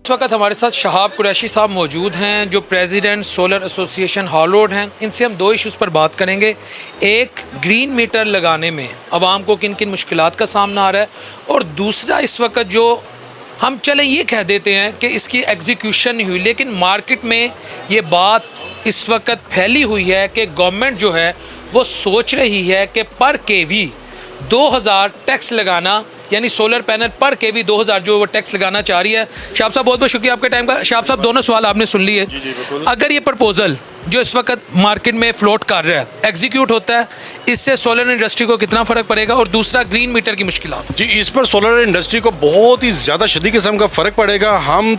इस वक्त हमारे साथ शहाब कुरैशी साहब मौजूद हैं जो president solar association hall road हैं। इनसे हम दो इश्यूज़ पर बात करेंगे। एक, ग्रीन मीटर लगाने में आवाम को किन किन मुश्किलात का सामना आ रहा है, और दूसरा इस वक्त जो हम चले ये कह देते हैं कि इसकी एग्जीक्यूशन नहीं हुई, लेकिन मार्केट में ये बात इस वक्त फैली हुई है कि गवर्नमेंट जो है वो सोच रही है कि पर केवी 2000 टैक्स लगाना, यानी सोलर पैनल पर केवी 2000 जो वो टैक्स लगाना चाह रही है। शाह साहब बहुत बहुत शुक्रिया आपके टाइम का। शाह साहब दोनों सवाल आपने सुन लिए। अगर ये प्रपोजल जो इस वक्त मार्केट में फ्लोट कर रहा है एग्जीक्यूट होता है, इससे सोलर इंडस्ट्री को कितना फ़र्क पड़ेगा, और दूसरा ग्रीन मीटर की मुश्किलात। जी, इस पर सोलर इंडस्ट्री को बहुत ही ज़्यादा शदीद किस्म का फ़र्क पड़ेगा। हम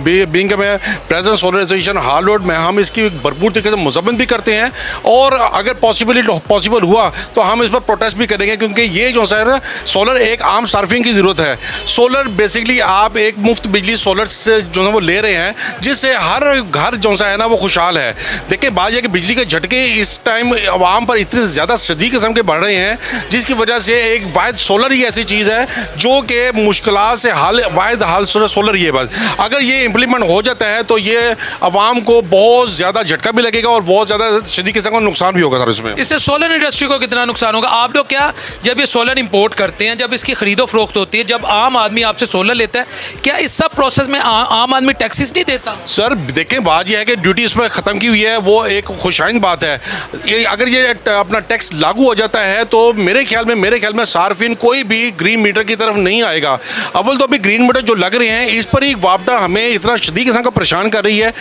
बीइंग मैं president solar association hall road में हम इसकी भरपूर तरीके से मजम्मत भी करते हैं, और अगर पॉसिबल हुआ तो हम इस पर प्रोटेस्ट भी करेंगे, क्योंकि ये जो है ना सोलर एक आम सार्फिन की ज़रूरत है। सोलर बेसिकली आप एक मुफ्त बिजली सोलर से जो है वो ले रहे हैं, जिससे हर घर जो है ना वो खुशहाल है। देखिए, बात यह कि बिजली के झटके इस टाइम आवाम पर इतने ज़्यादा शदीद किस्म के बढ़ रहे हैं, जिसकी वजह से एक वाहिद सोलर ही ऐसी चीज़ है जो कि मुश्किलात से वाहिद हल सोलर ही है। बस अगर ये इम्प्लीमेंट हो जाता है तो ये आवाम को बहुत ज़्यादा झटका भी लगेगा और बहुत ज़्यादा शदीद किस्म का नुकसान भी होगा सर इसमें। इससे सोलर इंडस्ट्री को कितना नुकसान होगा? आप लोग क्या जब ये सोलर इंपोर्ट करते हैं, जब इसकी खरीदो फरोख्त होती है, जब आम आदमी आपसे सोलर लेता है, क्या इस सब प्रोसेस में आम आदमी टैक्सेस नहीं देता? सर देखें, बात यह है कि ड्यूटी इस पर ख़त्म की हुई है, वो एक खुशाइन बात है। ये अगर ये अपना टैक्स लागू हो जाता है तो मेरे ख्याल में सार्फिन कोई भी ग्रीन मीटर की तरफ नहीं आएगा। अव्वल तो अभी ग्रीन मीटर जो लग रहे हैं इस पर ही वापडा हमें इतना शदीद किस्म का परेशान कर रही है,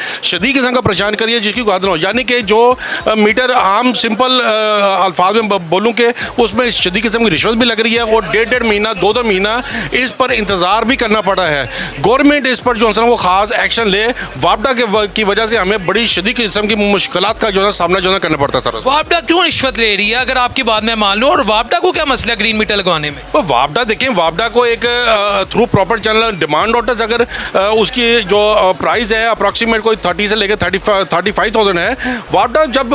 जिसकी बात हो, यानी कि जो मीटर आम सिंपल अल्फाज में बोलूँ कि उसमें शदीद किस्म की रिश्वत भी लग रही है, और डेढ़ महीना 2 महीना इस पर इंतज़ार भी करना पड़ा है। गवर्नमेंट इस पर जो है वो ख़ास एक्शन ले। वापडा की वजह से हमें बड़ी शदीद किस्म की मुश्किलात का जो है सामना करना पड़ता है। सर वापडा क्यों रिश्वत ले रही है, अगर आपकी बात में मान लो, और वापडा को क्या मसला ग्रीन मीटर लगवाने में? तो वापडा देखें, वापडा को एक through proper channel demand notice, अगर उसकी जो प्राइस है अप्रॉक्सीमेट कोई 30 से लेकर 35,000 है। वापडा जब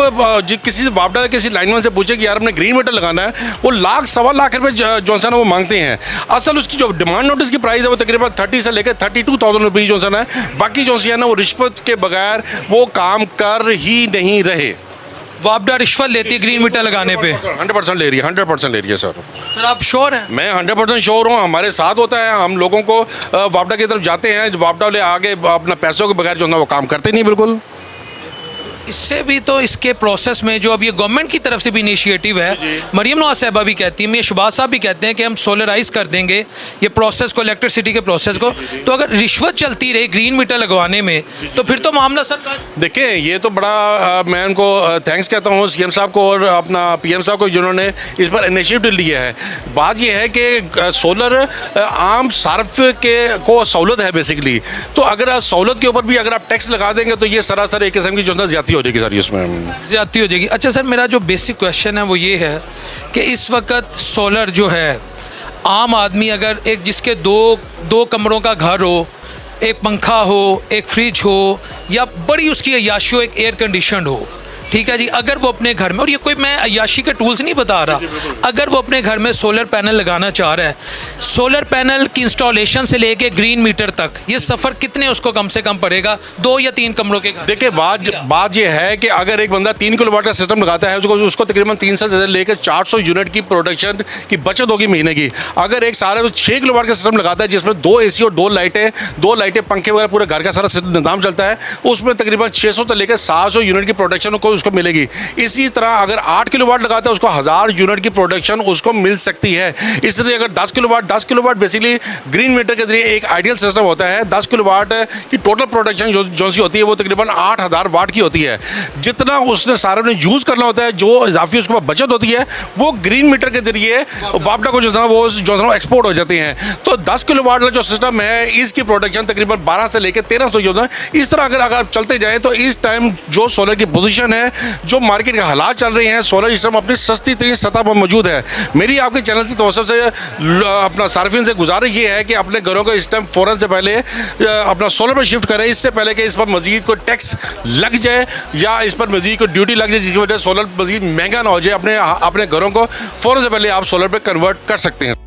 वापडा किसी लाइनमैन से पूछे कि यार हमने ग्रीन मीटर लगाना है, वो सवा लाख रुपये जो है वो मांगते हैं। असल उसकी जो डिमांड नोटिस की प्राइस है वो तकरीबन 30 से लेकर 32,000 रुपये जो है। बाकी जो है ना वो रिश्वत के बगैर वो काम कर ही नहीं रहे। वापडा रिश्वत लेती है ग्रीन मीटर लगाने पे? 100% ले रही है, 100% ले रही है सर। सर आप श्योर हैं? मैं 100% श्योर हूँ। हमारे साथ होता है, हम लोगों को वापडा की तरफ जाते हैं, वापडा ले आगे अपना पैसों के बगैर जो है वो काम करते नहीं बिल्कुल। इससे भी तो इसके प्रोसेस में जो अब ये गवर्नमेंट की तरफ से भी इनिशिएटिव है, मरियम नवाज साहबा भी कहती है, ये शहबाज साहब भी कहते हैं कि हम सोलराइज कर देंगे ये प्रोसेस को, इलेक्ट्रिसिटी के प्रोसेस को। तो अगर रिश्वत चलती रही ग्रीन मीटर लगवाने में तो फिर तो मामला सर देखें, ये तो बड़ा मैं उनको थैंक्स कहता हूँ CM साहब को और अपना PM साहब को, जिन्होंने इस पर इनिशिएटिव लिया है। बात यह है कि सोलर आम सार्फ को सहूलत है बेसिकली, तो अगर सहूलत के ऊपर भी अगर आप टैक्स लगा देंगे तो ये सरासर एक किस्म की जो है ज्यादा हो जाएगी सर, इसमें ज्यादती हो जाएगी। अच्छा सर, मेरा जो बेसिक क्वेश्चन है वो ये है कि इस वक्त सोलर जो है, आम आदमी अगर एक जिसके दो कमरों का घर हो, एक पंखा हो, एक फ्रिज हो, या बड़ी उसकी अय्याशी हो, एक एयर कंडीशन हो, ठीक है जी, अगर वो अपने घर में, और ये कोई मैं अय्याशी के टूल्स नहीं बता रहा, अगर वो अपने घर में सोलर पैनल लगाना चाह रहा है, सोलर पैनल की इंस्टॉलेशन से लेके ग्रीन मीटर तक ये सफ़र कितने उसको कम से कम पड़ेगा 2 या 3 कमरों के घर? देखिए, बात ये है कि अगर एक बंदा 3 किलोवाट का सिस्टम लगाता है, उसको तकरीबन 300 से लेकर 400 यूनिट की प्रोडक्शन की बचत होगी महीने की। अगर एक सारा 6 किलोवाट का सिस्टम लगाता है, जिसमें 2 AC और 2 लाइटें पंखे वगैरह पूरे घर का सारा निज़ाम चलता है, उसमें तकरीबन 600 से लेकर 700 यूनिट की प्रोडक्शन को उसको मिलेगी। इसी तरह अगर 8 किलोवाट लगाता है उसको 1000 यूनिट की प्रोडक्शन उसको मिल सकती है। इसलिए अगर 10 किलोवाट बेसिकली ग्रीन मीटर के जरिए एक आइडियल सिस्टम होता है। 10 किलोवाट की टोटल प्रोडक्शन जो सी होती है वो तकरीबन 8000 वाट की होती है। जितना उसने सारे ने यूज़ करना होता है, जो इजाफी उसके बाद बचत होती है, वो ग्रीन मीटर के जरिए वापडा को जो है वो एक्सपोर्ट हो जाते हैं। तो 10 किलोवाट का जो सिस्टम है, इसकी प्रोडक्शन तकरीबन 12 से लेकर 1300 जो है। इस तरह अगर चलते जाए तो इस टाइम जो सोलर की पोजीशन है, जो मार्केट के हालात चल रहे हैं, सोलर सिस्टम अपनी सस्ती तरीन सतह पर मौजूद है। मेरी आपके चैनल की तवज्जो से अपना सार्फिन से गुजारिश ये है कि अपने घरों को इस टाइम फ़ौरन से पहले अपना सोलर पर शिफ्ट करें, इससे पहले कि इस पर मजीद कोई टैक्स लग जाए या इस पर मजीद कोई ड्यूटी लग जाए, जिसकी वजह से सोलर मजीद महंगा ना हो जाए। अपने घरों को फ़ौरन से पहले आप सोलर पर कन्वर्ट कर सकते हैं।